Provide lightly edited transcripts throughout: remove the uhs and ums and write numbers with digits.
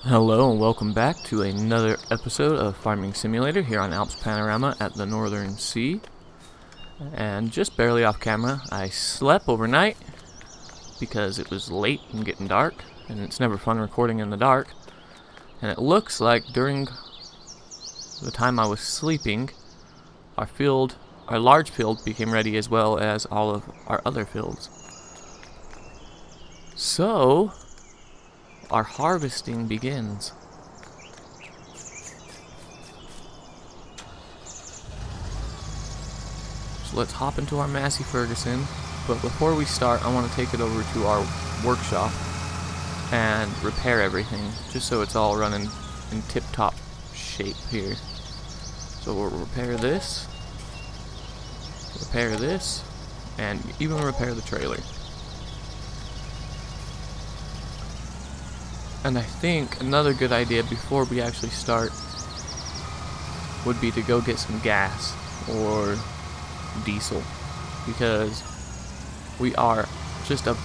Hello and welcome back to another episode of Farming Simulator here on Alps Panorama at the Northern Sea. And just barely off camera, I slept overnight because it was late and getting dark, and it's never fun recording in the dark. And it looks like during the time I was sleeping, our large field became ready, as well as all of our other fields. So our harvesting begins. So let's hop into our Massey Ferguson, but before we start, I want to take it over to our workshop and repair everything, just so it's all running in tip-top shape here. So we'll repair this, and even repair the trailer. And I think another good idea before we actually start would be to go get some gas or diesel, because we are just a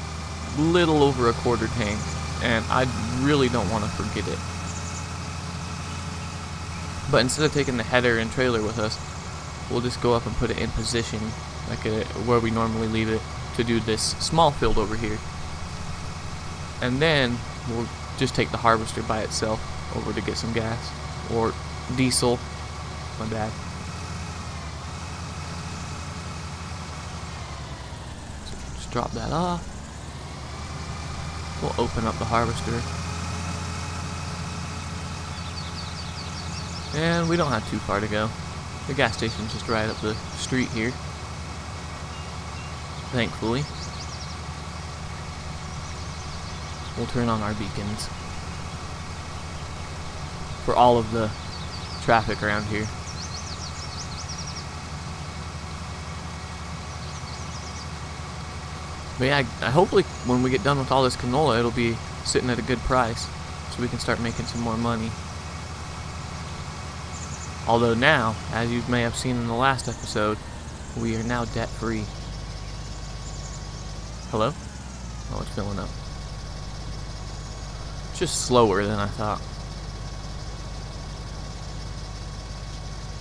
little over a quarter tank and I really don't want to forget it. But instead of taking the header and trailer with us, we'll just go up and put it in position like where we normally leave it to do this small field over here. And then we'll just take the harvester by itself over to get some gas or diesel. My bad. So just drop that off. We'll open up the harvester, and we don't have too far to go. The gas station's just right up the street here, thankfully. We'll turn on our beacons for all of the traffic around here. But yeah, hopefully when we get done with all this canola, it'll be sitting at a good price, so we can start making some more money. Although now, as you may have seen in the last episode, we are now debt-free. Hello? Oh, it's filling up. Just slower than I thought.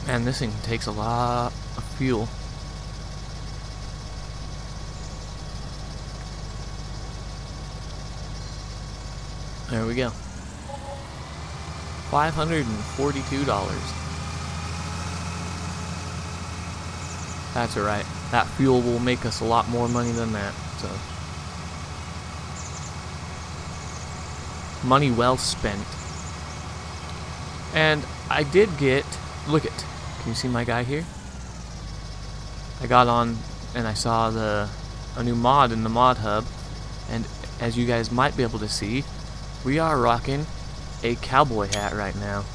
Man, this thing takes a lot of fuel. There we go. $542. That's alright. That fuel will make us a lot more money than that, so money well spent. And I did get, can you see my guy here? I got on and I saw a new mod in the mod hub, and as you guys might be able to see, we are rocking a cowboy hat right now.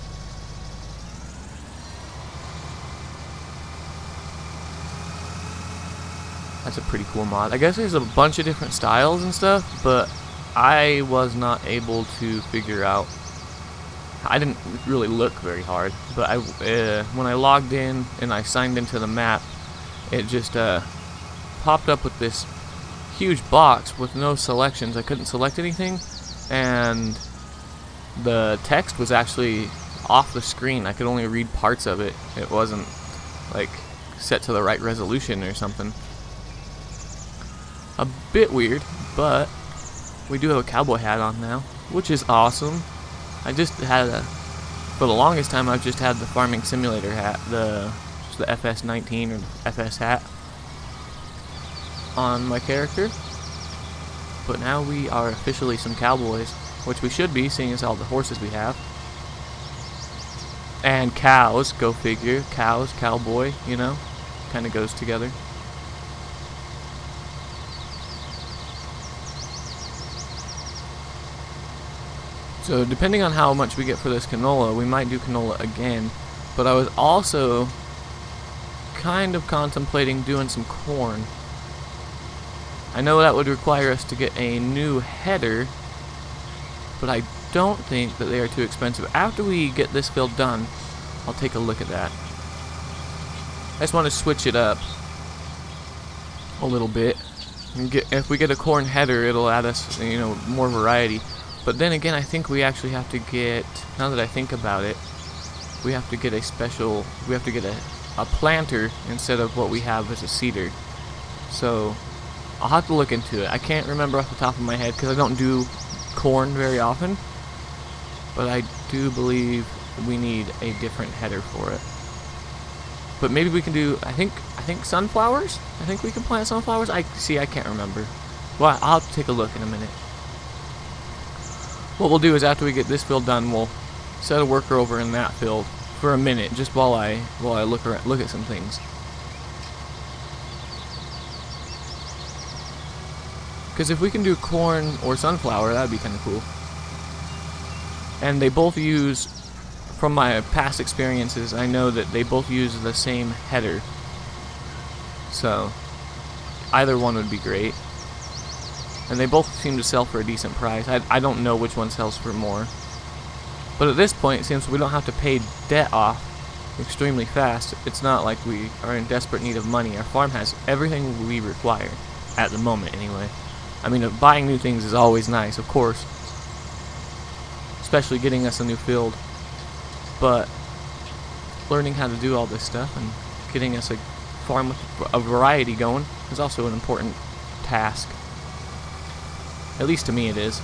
That's a pretty cool mod. I guess there's a bunch of different styles and stuff, but I was not able to figure out. I didn't really look very hard, but when I logged in and I signed into the map, it just popped up with this huge box with no selections. I couldn't select anything, and the text was actually off the screen. I could only read parts of it. It wasn't like set to the right resolution or something. A bit weird, but we do have a cowboy hat on now, which is awesome. I just had for the longest time, I've just had the Farming Simulator hat, just the FS19 or FS hat on my character. But now we are officially some cowboys, which we should be, seeing as all the horses we have. And cows, go figure. Cows, cowboy, you know, kind of goes together. So depending on how much we get for this canola, we might do canola again. But I was also kind of contemplating doing some corn. I know that would require us to get a new header, but I don't think that they are too expensive. After we get this field done, I'll take a look at that. I just want to switch it up a little bit. If we get a corn header, it'll add us, more variety. But then again, I think we actually have to get, now that I think about it, we have to get a planter instead of what we have as a seeder. So I'll have to look into it. I can't remember off the top of my head because I don't do corn very often, but I do believe we need a different header for it. But maybe we can do, I think sunflowers? I think we can plant sunflowers? I can't remember. Well, I'll have to take a look in a minute. What we'll do is after we get this field done, we'll set a worker over in that field for a minute, just while I look at some things. Because if we can do corn or sunflower, that'd be kind of cool. And they both use, from my past experiences, I know that they both use the same header. So either one would be great. And they both seem to sell for a decent price. I don't know which one sells for more. But at this point, it seems we don't have to pay debt off extremely fast. It's not like we are in desperate need of money. Our farm has everything we require, at the moment anyway. I mean, buying new things is always nice, of course. Especially getting us a new field. But learning how to do all this stuff and getting us a farm with a variety going is also an important task. At least to me it is.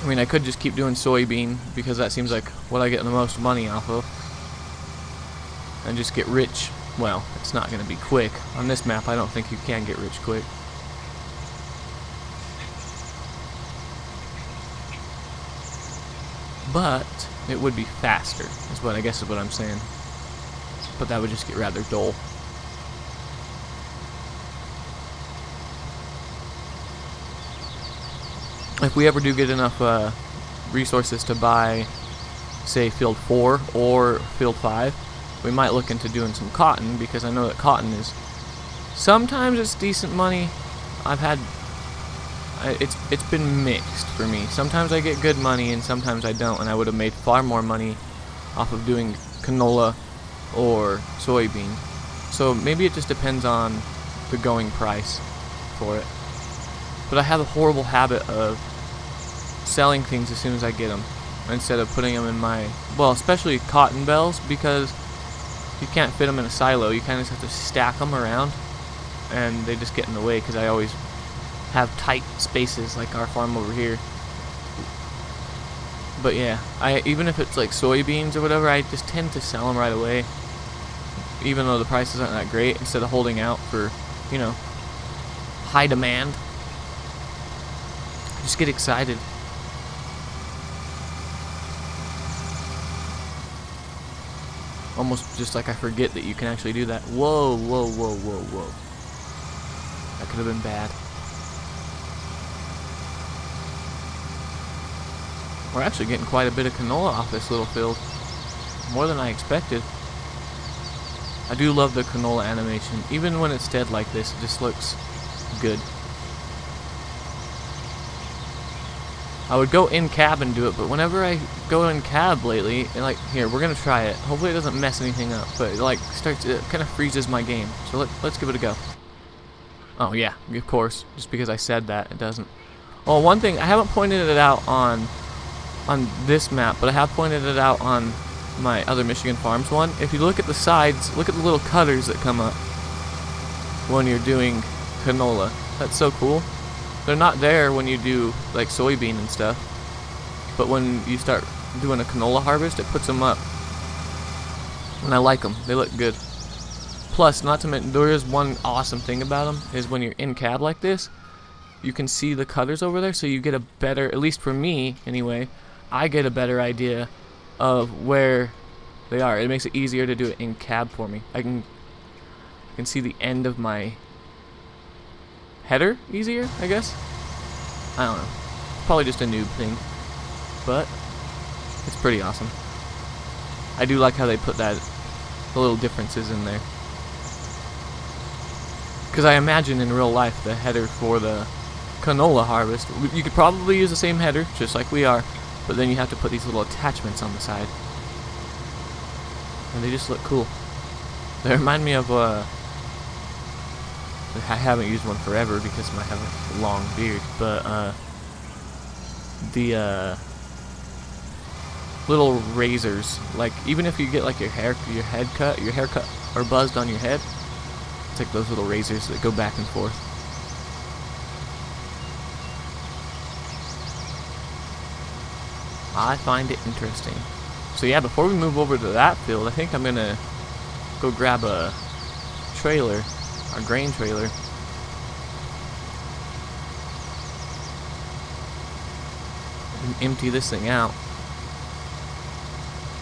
I mean, I could just keep doing soybean because that seems like what I get the most money off of. And just get rich. Well, it's not going to be quick. On this map, I don't think you can get rich quick. But it would be faster, is what I guess is what I'm saying. But that would just get rather dull. If we ever do get enough resources to buy, say, field 4 or field 5, we might look into doing some cotton, because I know that cotton is, sometimes it's decent money. It's been mixed for me. Sometimes I get good money and sometimes I don't, and I would have made far more money off of doing canola or soybean. So maybe it just depends on the going price for it. But I have a horrible habit of selling things as soon as I get them, instead of putting them in my, well, especially cotton bales, because you can't fit them in a silo. You kind of just have to stack them around, and they just get in the way, because I always have tight spaces like our farm over here. But yeah, even if it's like soybeans or whatever, I just tend to sell them right away, even though the prices aren't that great, instead of holding out for, you know, high demand. I just get excited. Almost just like I forget that you can actually do that. Whoa, whoa, whoa, whoa, whoa. That could have been bad. We're actually getting quite a bit of canola off this little field. More than I expected. I do love the canola animation. Even when it's dead like this, it just looks good. I would go in cab and do it, but whenever I go in cab lately, and like, here, we're gonna try it. Hopefully it doesn't mess anything up, but it kind of freezes my game. So let's give it a go. Oh yeah, of course. Just because I said that, it doesn't. Oh, one thing, I haven't pointed it out on this map, but I have pointed it out on my other Michigan Farms one. If you look at the sides, look at the little cutters that come up when you're doing canola. That's so cool. They're not there when you do like soybean and stuff, but when you start doing a canola harvest, it puts them up. And I like them. They look good. Plus, not to mention, there is one awesome thing about them, is when you're in cab like this, you can see the cutters over there, so you get a better, at least for me anyway, I get a better idea of where they are. It makes it easier to do it in cab for me. I can see the end of my header easier, I guess. I don't know. Probably just a noob thing, but it's pretty awesome. I do like how they put the little differences in there. Because I imagine in real life the header for the canola harvest, you could probably use the same header, just like we are, but then you have to put these little attachments on the side. And they just look cool. They remind me of, I haven't used one forever because I have a long beard, but the little razors. Like even if you get like your hair cut or buzzed on your head, it's like those little razors that go back and forth. I find it interesting. So yeah, before we move over to that field, I think I'm gonna go grab a trailer, our grain trailer. And empty this thing out.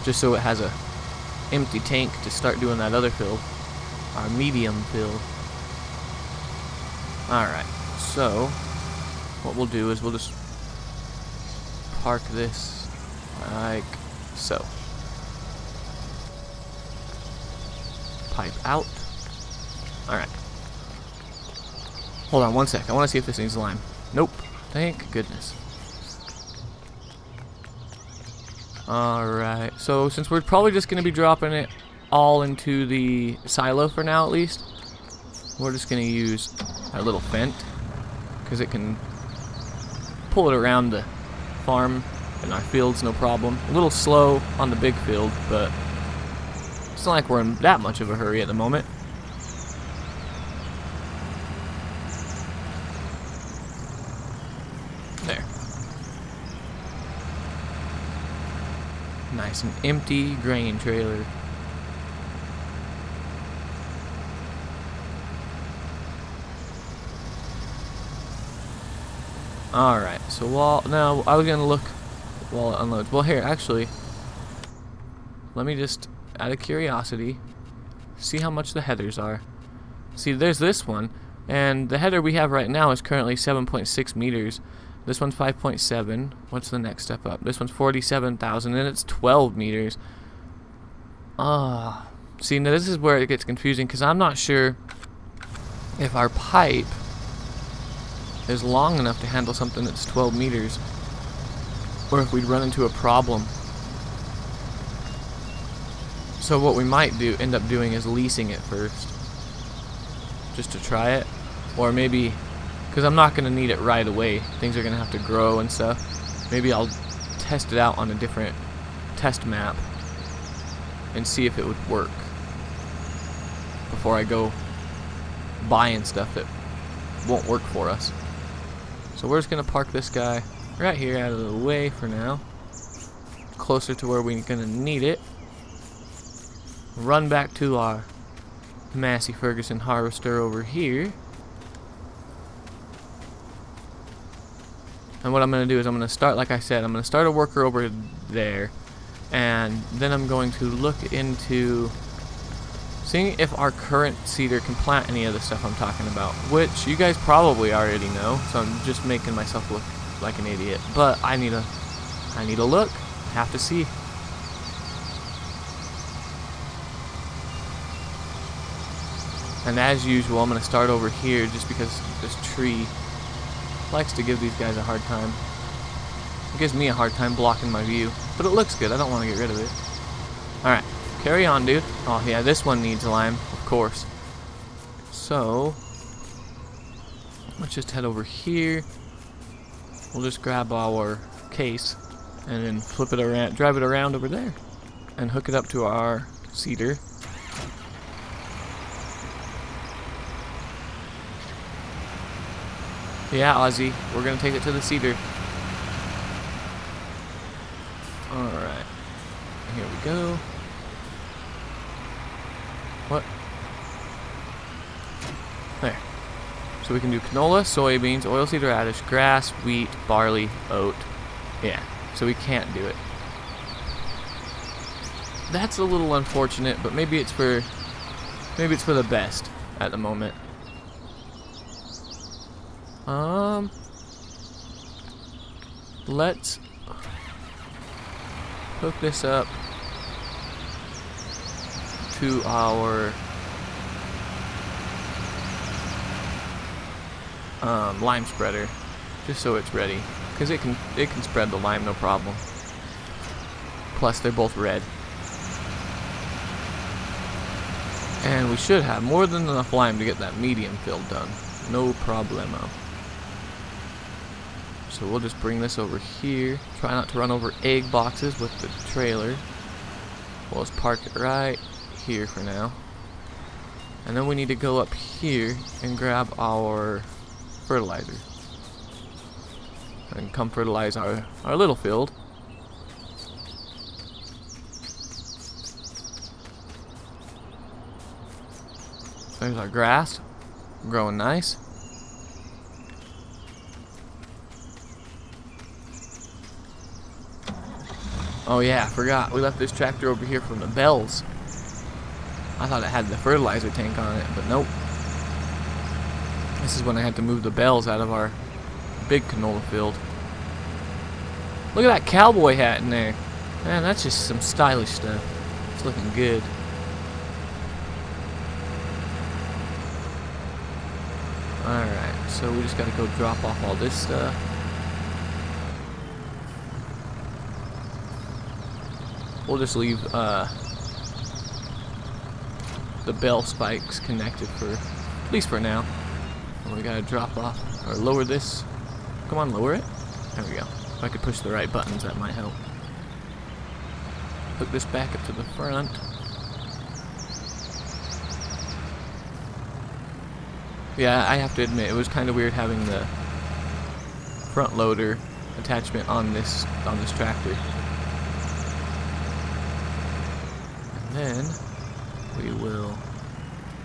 Just so it has a empty tank to start doing that other field. Our medium field. Alright, so what we'll do is we'll just park this like so. Pipe out. Alright. Hold on one sec. I want to see if this needs lime. Nope. Thank goodness. Alright. So since we're probably just going to be dropping it all into the silo for now at least, we're just going to use our little Fendt because it can pull it around the farm and our fields no problem. A little slow on the big field, but it's not like we're in that much of a hurry at the moment. There. Nice and empty grain trailer. Alright, so now I was gonna look while it unloads. Well, here, actually, let me just, out of curiosity, see how much the headers are. See, there's this one, and the header we have right now is currently 7.6 meters. This one's 5.7. What's the next step up? This one's 47,000, and it's 12 meters. See, now this is where it gets confusing, because I'm not sure if our pipe is long enough to handle something that's 12 meters, or if we'd run into a problem. So what we might end up doing is leasing it first, just to try it, or maybe, because I'm not going to need it right away, things are going to have to grow and stuff, maybe I'll test it out on a different test map and see if it would work before I go buying stuff that won't work for us. So we're just going to park this guy right here out of the way for now, closer to where we're going to need it. Run back to our Massey Ferguson harvester over here. And what I'm going to do is I'm going to start, like I said, I'm going to start a worker over there, and then I'm going to look into seeing if our current seeder can plant any of the stuff I'm talking about, which you guys probably already know, so I'm just making myself look like an idiot. But I need a look. I have to see. And as usual, I'm going to start over here just because this tree likes to give these guys a hard time. It gives me a hard time blocking my view, but it looks good. I don't want to get rid of it. Alright, carry on, dude. Oh yeah, this one needs lime, of course. So let's just head over here. We'll just grab our case and then flip it around, drive it around over there, and hook it up to our seeder. Yeah, Ozzy, we're gonna take it to the seeder. Alright, here we go. What? There. So we can do canola, soybeans, oilseed radish, grass, wheat, barley, oat. Yeah, so we can't do it. That's a little unfortunate, but maybe it's for the best at the moment. Let's hook this up to our lime spreader, just so it's ready, because it can spread the lime no problem. Plus they're both red, and we should have more than enough lime to get that medium fill done, no problemo. So we'll just bring this over here. Try not to run over egg boxes with the trailer. We'll just park it right here for now. And then we need to go up here and grab our fertilizer. And come fertilize our little field. There's our grass, growing nice. Oh yeah, I forgot. We left this tractor over here from the bells. I thought it had the fertilizer tank on it, but nope. This is when I had to move the bells out of our big canola field. Look at that cowboy hat in there. Man, that's just some stylish stuff. It's looking good. Alright, so we just gotta go drop off all this stuff. We'll just leave the bell spikes connected for, at least for now. And we gotta drop off, or lower this. Come on, lower it. There we go. If I could push the right buttons, that might help. Hook this back up to the front. Yeah, I have to admit, it was kind of weird having the front loader attachment on this tractor. And then we will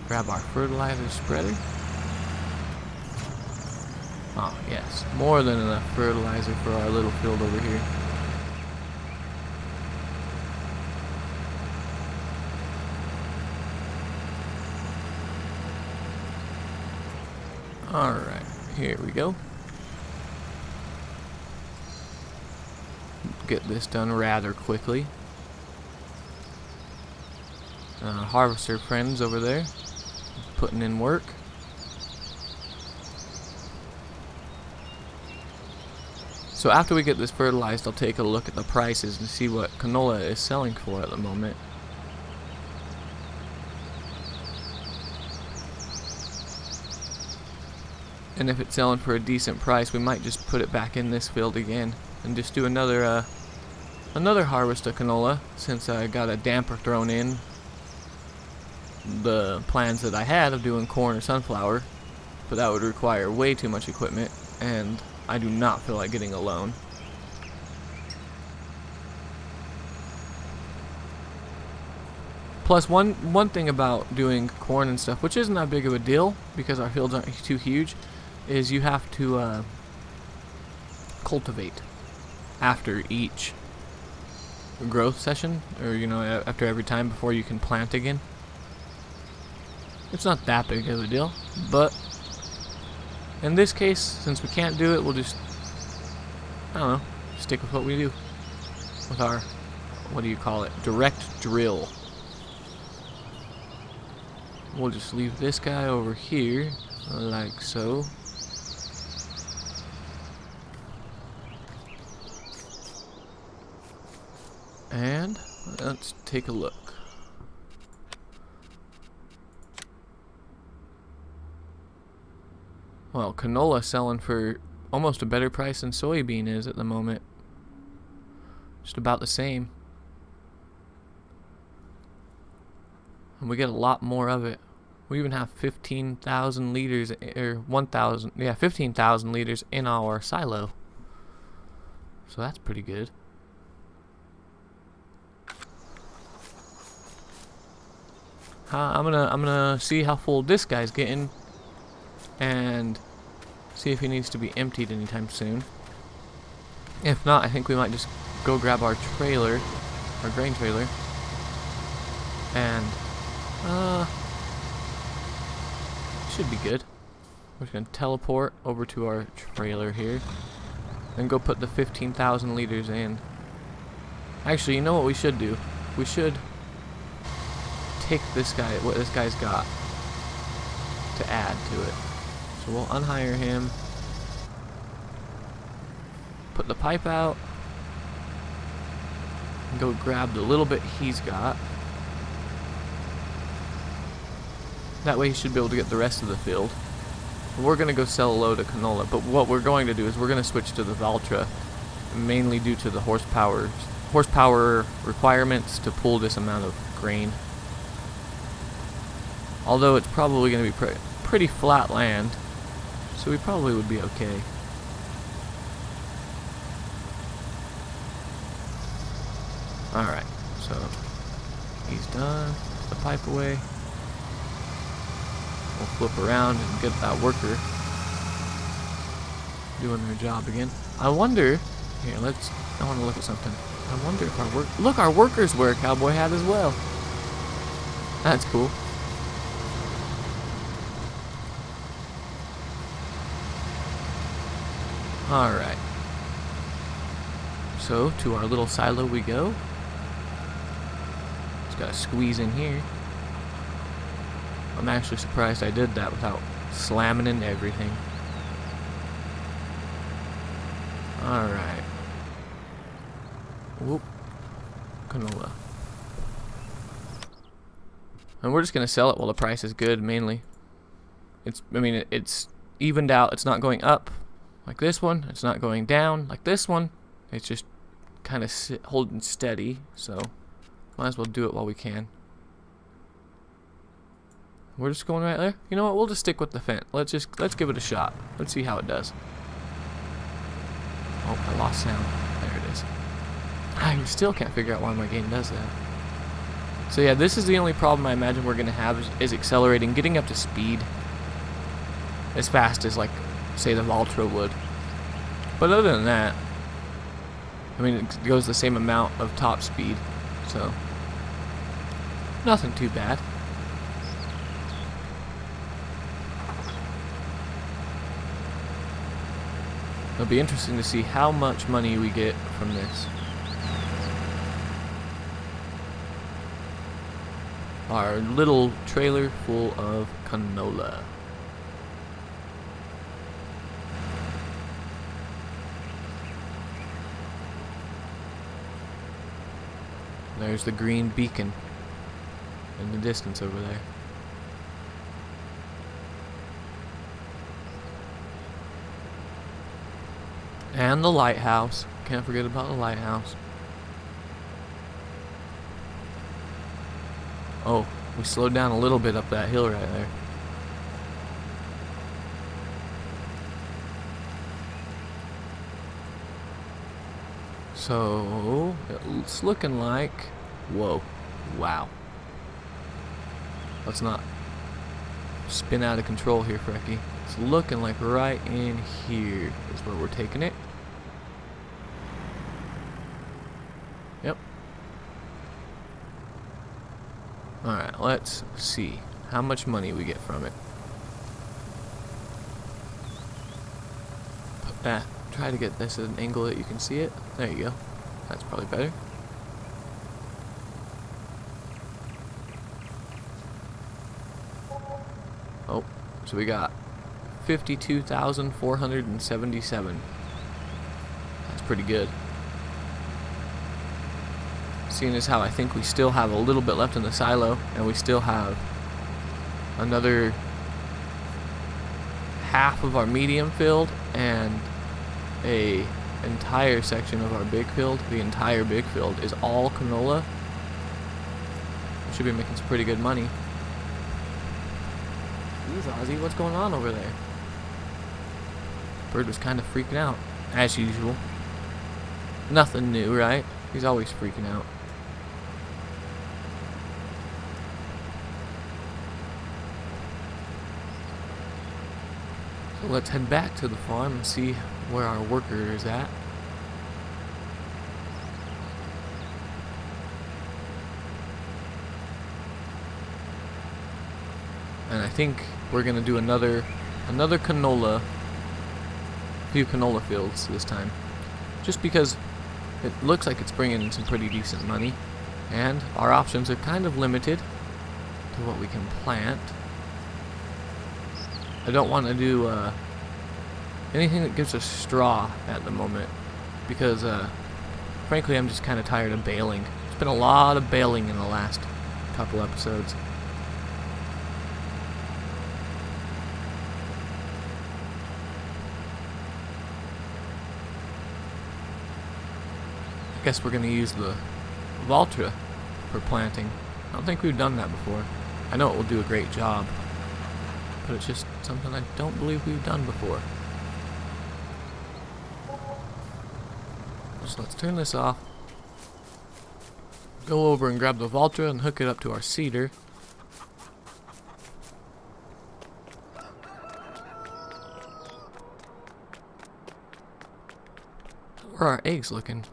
grab our fertilizer spreader. Oh yes, more than enough fertilizer for our little field over here. Alright, here we go. Get this done rather quickly. Harvester friends over there putting in work. So after we get this fertilized, I'll take a look at the prices and see what canola is selling for at the moment. And if it's selling for a decent price, we might just put it back in this field again and just do another harvest of canola, since I got a damper thrown in the plans that I had of doing corn or sunflower, but that would require way too much equipment, and I do not feel like getting a loan. Plus, one thing about doing corn and stuff, which isn't that big of a deal because our fields aren't too huge, is you have to cultivate after each growth session, or after every time before you can plant again. It's not that big of a deal, but in this case, since we can't do it, we'll just, I don't know, stick with what we do with our, what do you call it, direct drill. We'll just leave this guy over here, like so. And let's take a look. Well, canola selling for almost a better price than soybean is at the moment. Just about the same. And we get a lot more of it. We even have 15,000 liters, or 1,000, yeah, 15,000 liters in our silo. So that's pretty good. I'm gonna see how full this guy's getting, and see if he needs to be emptied anytime soon. If not, I think we might just go grab our trailer, our grain trailer, and should be good. We're just gonna teleport over to our trailer here, and go put the 15,000 liters in. Actually, you know what we should do? We should take this guy, what this guy's got, to add to it. So we'll unhire him, put the pipe out, and go grab the little bit he's got. That way he should be able to get the rest of the field. We're going to go sell a load of canola, but what we're going to do is we're going to switch to the Valtra, mainly due to the horsepower requirements to pull this amount of grain. Although it's probably going to be pretty flat land, so we probably would be okay. Alright, so he's done. Put the pipe away. We'll flip around and get that worker doing their job again. I wonder, here, I want to look at something. I wonder if look, our workers wear a cowboy hat as well. That's cool. Alright. So, to our little silo we go. Just gotta squeeze in here. I'm actually surprised I did that without slamming into everything. Alright. Whoop. Canola. And we're just gonna sell it while the price is good, mainly. It's evened out. It's not going up like this one. It's not going down like this one. It's just kind of holding steady, so might as well do it while we can. We're just going right there. You know what? We'll just stick with the Fendt. Let's give it a shot. Let's see how it does. Oh, I lost sound. There it is. I still can't figure out why my game does that. So yeah, this is the only problem I imagine we're gonna have is accelerating, getting up to speed as fast as, like, say the Valtra would. But other than that, I mean, it goes the same amount of top speed, so nothing too bad. It'll be interesting to see how much money we get from this. Our little trailer full of canola. There's the green beacon in the distance over there. And the lighthouse. Can't forget about the lighthouse. Oh, we slowed down a little bit up that hill right there. So, it's looking like... Whoa. Wow. Let's not spin out of control here, Freki. It's looking like right in here is where we're taking it. Yep. Alright, let's see how much money we get from it. Put that. Try to get this at an angle that you can see it. There you go. That's probably better. Oh, so we got 52,477. That's pretty good. Seeing as how I think we still have a little bit left in the silo, and we still have another half of our medium filled and a entire section of our big field. The entire big field is all canola. We should be making some pretty good money. Jeez, Ozzy, what's going on over there? Bird was kind of freaking out, as usual. Nothing new, right? He's always freaking out. So let's head back to the farm and see where our worker is at. And I think we're gonna do another canola, few canola fields this time, just because it looks like it's bringing in some pretty decent money, and our options are kind of limited to what we can plant. I don't want to do anything that gives us straw at the moment, because frankly I'm just kind of tired of baling. There's been a lot of baling in the last couple episodes. guess we're going to use the Valtra for planting. I don't think we've done that before. I know it will do a great job, but it's just something I don't believe we've done before. So let's turn this off. Go over and grab the Valtra and hook it up to our seeder. Where are our eggs looking?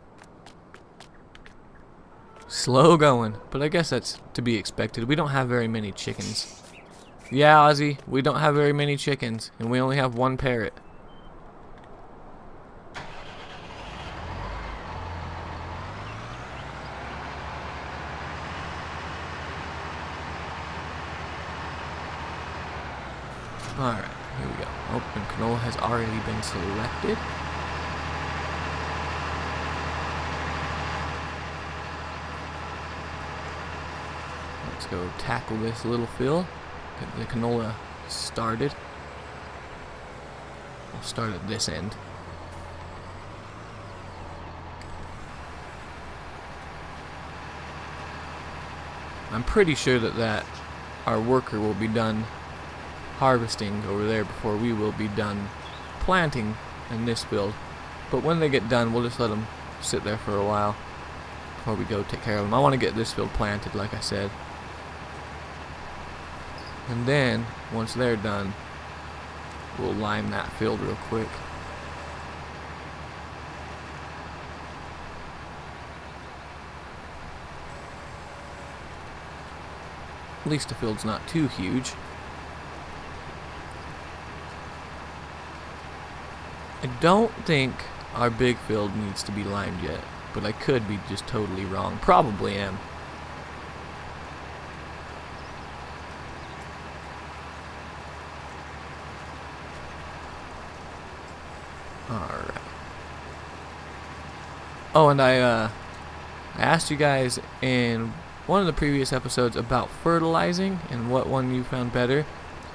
Slow going, but I guess that's to be expected. We don't have very many chickens. Yeah, Ozzy, we don't have very many chickens, and we only have one parrot. Alright, here we go. Oh, and canola has already been selected. Let's go tackle this little field. Get the canola started. We'll start at this end. I'm pretty sure that our worker will be done harvesting over there before we will be done planting in this field. But when they get done, we'll just let them sit there for a while before we go take care of them. I want to get this field planted, like I said. And then, once they're done, we'll lime that field real quick. At least the field's not too huge. I don't think our big field needs to be limed yet, but I could be just totally wrong. Probably am. Alright. Oh, and I asked you guys in one of the previous episodes about fertilizing and what one you found better.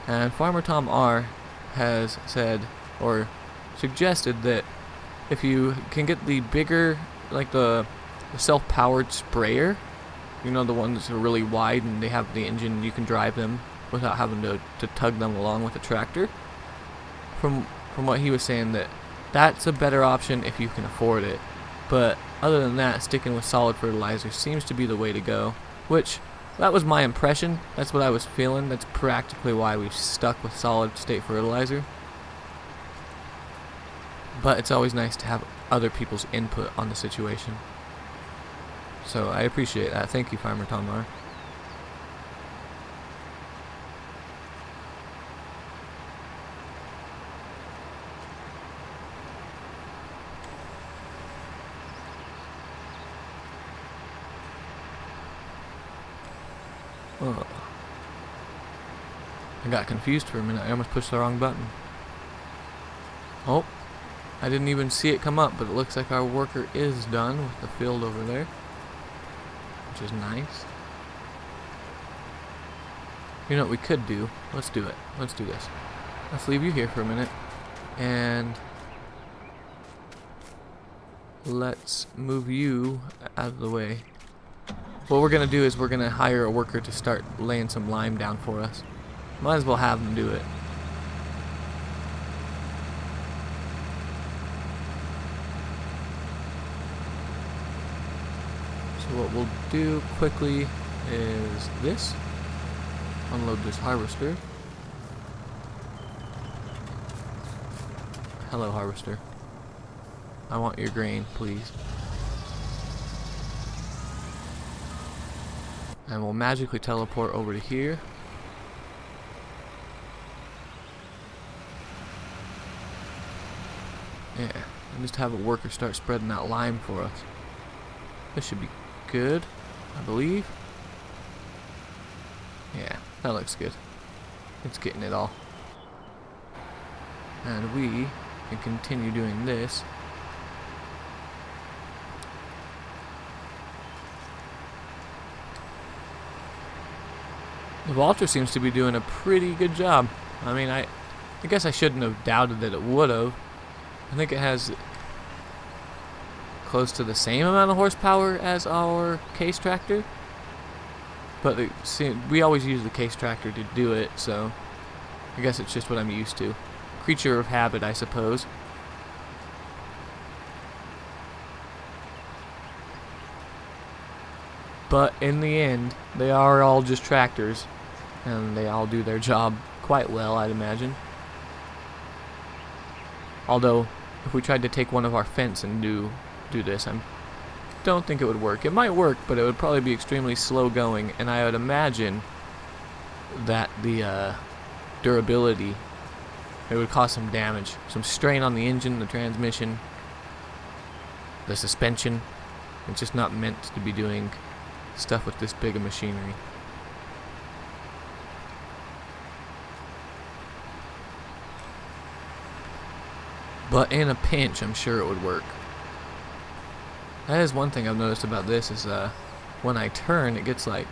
And Farmer Tom R has said, or suggested, that if you can get the bigger, like the self-powered sprayer, you know, the ones that are really wide and they have the engine and you can drive them without having to tug them along with a tractor. From what he was saying, that's a better option if you can afford it. But other than that, sticking with solid fertilizer seems to be the way to go, which, that was my impression. That's what I was feeling. That's practically why we stuck with solid state fertilizer. But it's always nice to have other people's input on the situation. So I appreciate that. Thank you, Farmer Tom R. Oh. I got confused for a minute. I almost pushed the wrong button. Oh, I didn't even see it come up, but it looks like our worker is done with the field over there, which is nice. You know what we could do? Let's do it. Let's do this. Let's leave you here for a minute, and let's move you out of the way. What we're going to do is we're going to hire a worker to start laying some lime down for us. Might as well have them do it. So what we'll do quickly is this. Unload this harvester. Hello, harvester. I want your grain, please. And we'll magically teleport over to here. Yeah, and just have a worker start spreading that lime for us. This should be good, I believe. Yeah, that looks good. It's getting it all. And we can continue doing this. The Valtra seems to be doing a pretty good job. I mean, I guess I shouldn't have doubted that it would have. I think it has close to the same amount of horsepower as our case tractor. But we always use the case tractor to do it, so I guess it's just what I'm used to. Creature of habit, I suppose. But in the end, they are all just tractors, and they all do their job quite well, I'd imagine. Although, if we tried to take one of our Fendts and do this, I don't think it would work. It might work, but it would probably be extremely slow going, and I would imagine that the durability, it would cause some damage, some strain on the engine, the transmission, the suspension. It's just not meant to be doing stuff with this big of machinery. But in a pinch, I'm sure it would work. That is one thing I've noticed about this is when I turn, it gets like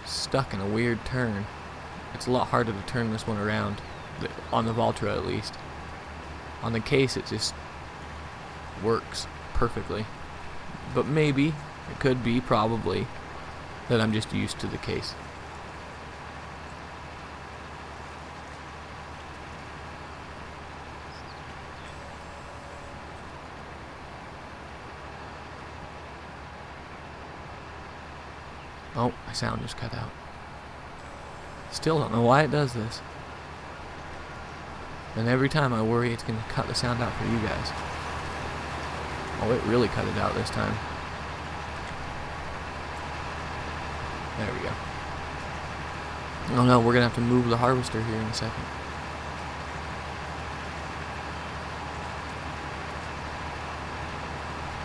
stuck in a weird turn. It's a lot harder to turn this one around, on the Valtra at least. On the case, it just works perfectly. But maybe, it could be, probably, that I'm just used to the case. Oh, my sound just cut out. Still don't know why it does this. And every time I worry it's going to cut the sound out for you guys. Oh, it really cut it out this time. There we go. Oh no, we're going to have to move the harvester here in a second.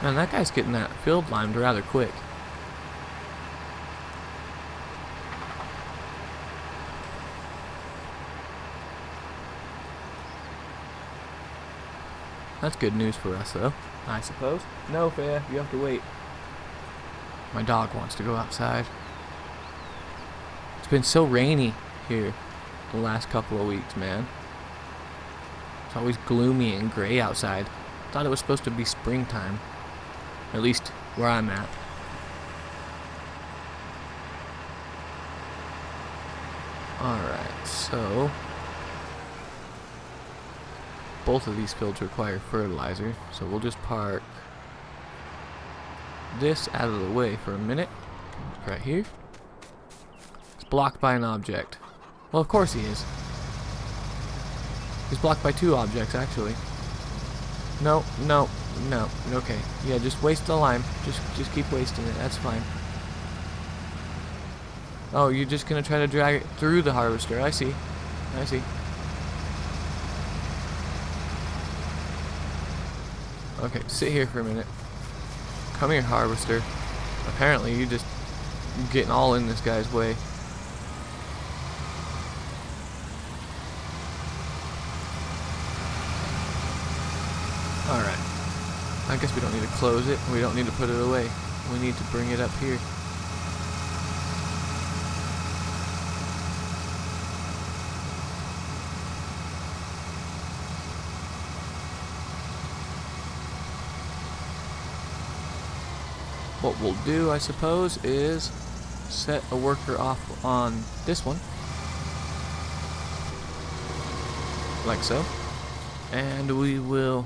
Man, that guy's getting that field limed rather quick. That's good news for us, though, I suppose. No, Fair, you have to wait. My dog wants to go outside. It's been so rainy here the last couple of weeks, man. It's always gloomy and gray outside. Thought it was supposed to be springtime. At least where I'm at. Alright, so both of these fields require fertilizer, so we'll just park this out of the way for a minute. Right here. It's blocked by an object. Well, of course he is. He's blocked by two objects, actually. No, no, no. Okay. Yeah, just waste the lime. Just keep wasting it. That's fine. Oh, you're just gonna try to drag it through the harvester. I see. I see. Okay, sit here for a minute. Come here, harvester. Apparently, you're just getting all in this guy's way. Alright. I guess we don't need to close it. We don't need to put it away. We need to bring it up here. What we'll do, I suppose, is set a worker off on this one. Like so. And we will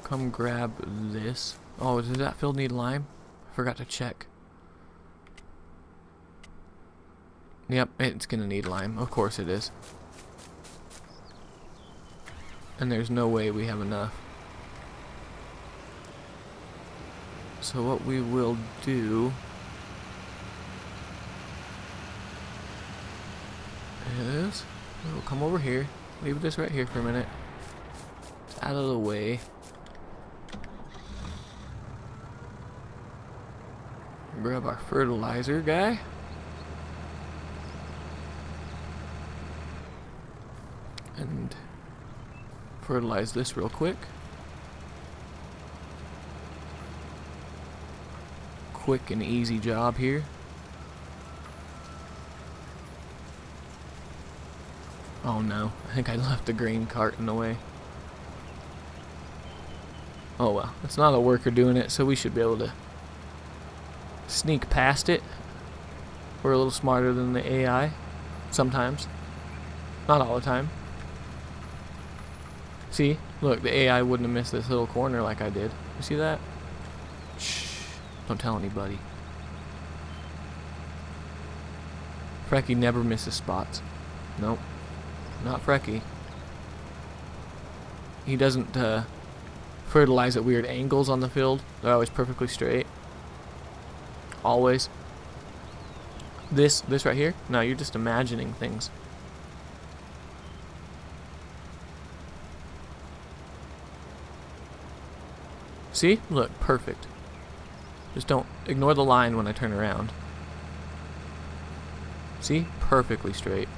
come grab this. Oh, does that field need lime? I forgot to check. Yep, it's gonna need lime. Of course it is. And there's no way we have enough. So what we will do is we'll come over here, leave this right here for a minute. It's out of the way. Grab our fertilizer guy. And fertilize this real quick. Quick and easy job here. Oh no, I think I left the grain cart in the way. Oh well, it's not a worker doing it, so we should be able to sneak past it. We're a little smarter than the AI. Sometimes. Not all the time. See? Look, the AI wouldn't have missed this little corner like I did. You see that? Shh. Don't tell anybody. Freki never misses spots. Nope. Not Freki. He doesn't fertilize at weird angles on the field. They're always perfectly straight. Always. This right here? No, you're just imagining things. See? Look, perfect. Just don't ignore the line when I turn around. See? Perfectly straight.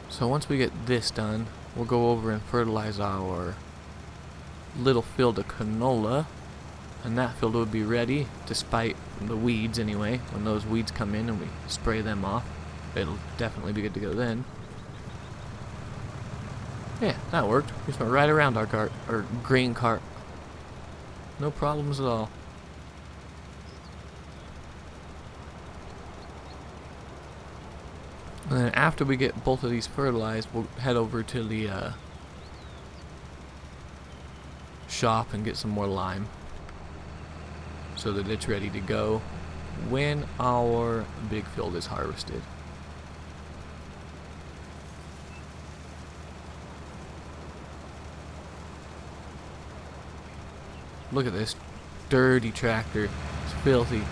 So once we get this done, we'll go over and fertilize our little field of canola. And that field would be ready, despite the weeds anyway. When those weeds come in and we spray them off, it'll definitely be good to go then. Yeah, that worked. We just went right around our cart, or grain cart. No problems at all. And then after we get both of these fertilized, we'll head over to the shop and get some more lime, so that it's ready to go when our big field is harvested. Look at this dirty tractor. It's filthy.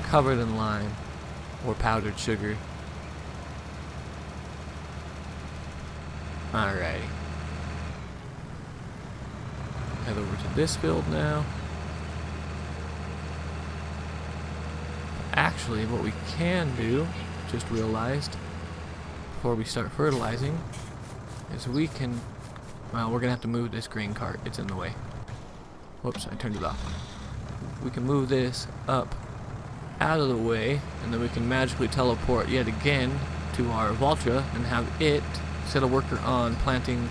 Covered in lime or powdered sugar. Alrighty. Head over to this field now. Actually, what we can do, just realized, before we start fertilizing, is we can, well, we're going to have to move this grain cart. It's in the way. Whoops, I turned it off. We can move this up out of the way, and then we can magically teleport yet again to our Valtra and have it set a worker on planting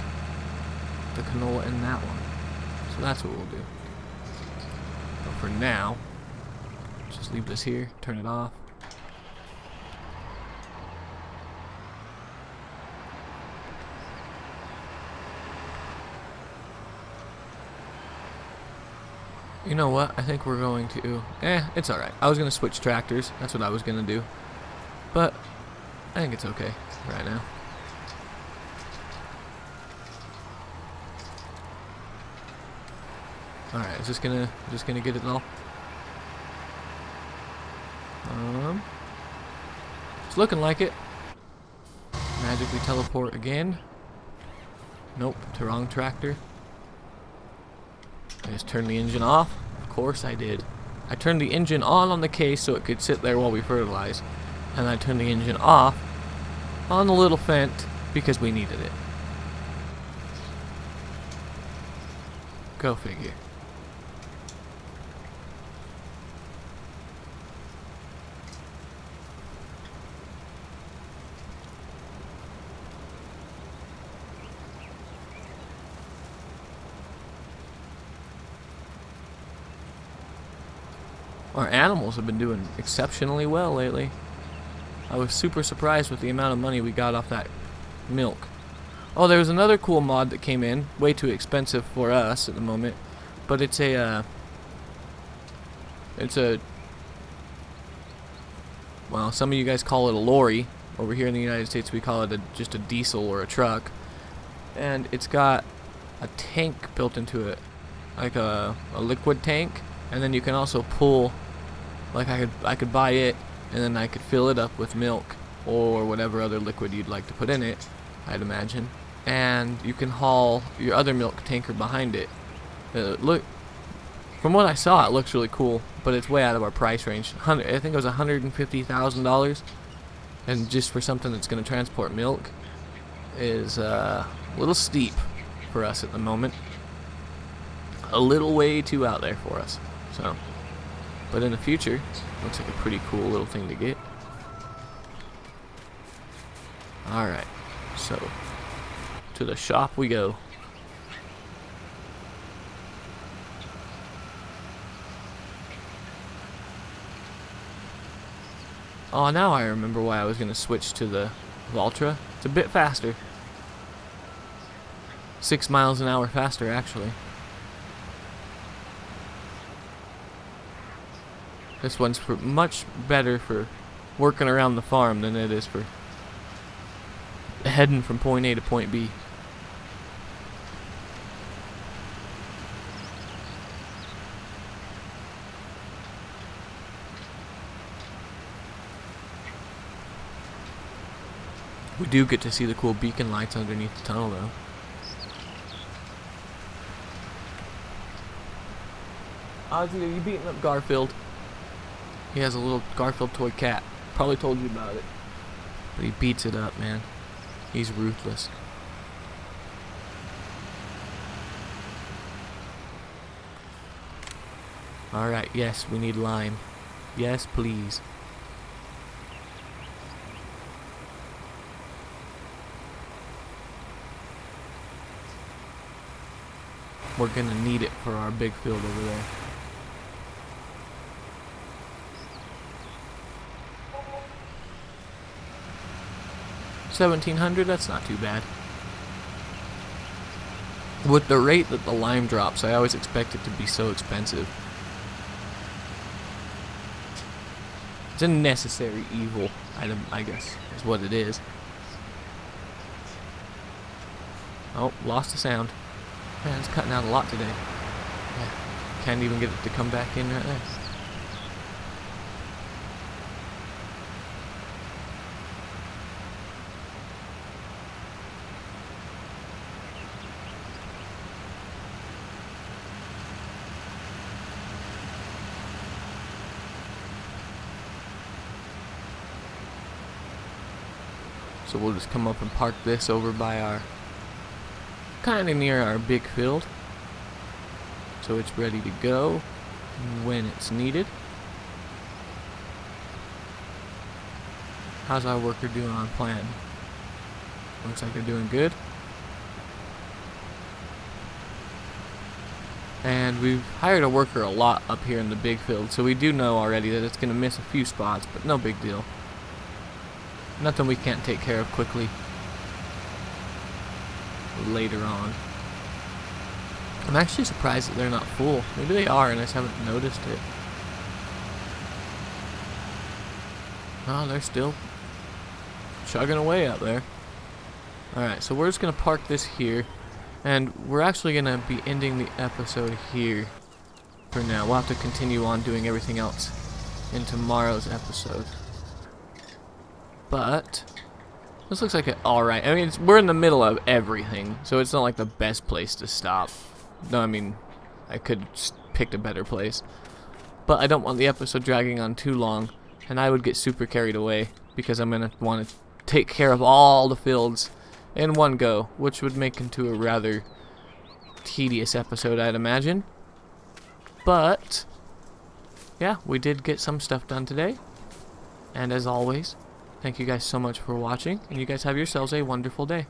the canola in that one. So that's what we'll do. But for now, just leave this here, turn it off. You know what? I think we're going to... it's alright. I was going to switch tractors. That's what I was going to do. But I think it's okay right now. Alright, is this gonna get it all? It's looking like it. Magically teleport again. Nope, to wrong tractor. I just turned the engine off. Of course I did. I turned the engine on the case so it could sit there while we fertilize. And I turned the engine off on the little Fendt because we needed it. Go figure. Our animals have been doing exceptionally well lately. I was super surprised with the amount of money we got off that milk. Oh, there was another cool mod that came in. Way too expensive for us at the moment. But it's a... well, some of you guys call it a lorry. Over here in the United States we call it just a diesel or a truck. And it's got a tank built into it. Like a liquid tank. And then you can also pull, like I could buy it, and then I could fill it up with milk or whatever other liquid you'd like to put in it, I'd imagine. And you can haul your other milk tanker behind it. Look, from what I saw, it looks really cool, but it's way out of our price range. I think it was $150,000, and just for something that's going to transport milk is a little steep for us at the moment. A little way too out there for us. So But in the future, looks like a pretty cool little thing to get. Alright, so to the shop we go. Oh, now I remember why I was going to switch to the Valtra. It's a bit faster. 6 miles an hour faster, actually. This one's much better for working around the farm than it is for heading from point A to point B. We do get to see the cool beacon lights underneath the tunnel, though. Ozzy, are you beating up Garfield? He has a little Garfield toy cat. Probably told you about it. But he beats it up, man. He's ruthless. Alright, yes, we need lime. Yes, please. We're gonna need it for our big field over there. $1,700, that's not too bad. With the rate that the lime drops, I always expect it to be so expensive. It's a necessary evil item, I guess, is what it is. Oh, lost the sound. Man, it's cutting out a lot today. Yeah, can't even get it to come back in right there. So we'll just come up and park this over by our, kind of near our big field. So it's ready to go when it's needed. How's our worker doing on plan? Looks like they're doing good. And we've hired a worker a lot up here in the big field, so we do know already that it's going to miss a few spots, but no big deal. Nothing we can't take care of quickly later on. I'm actually surprised that they're not full. Maybe they are and I just haven't noticed it. Oh, they're still chugging away up there. Alright, so we're just going to park this here. And we're actually going to be ending the episode here for now. We'll have to continue on doing everything else in tomorrow's episode. But this looks like an alright. I mean, we're in the middle of everything, so it's not like the best place to stop. No, I mean, I could picked a better place. But I don't want the episode dragging on too long, and I would get super carried away because I'm going to want to take care of all the fields in one go, which would make into a rather tedious episode, I'd imagine. But yeah, we did get some stuff done today. And as always, thank you guys so much for watching, and you guys have yourselves a wonderful day.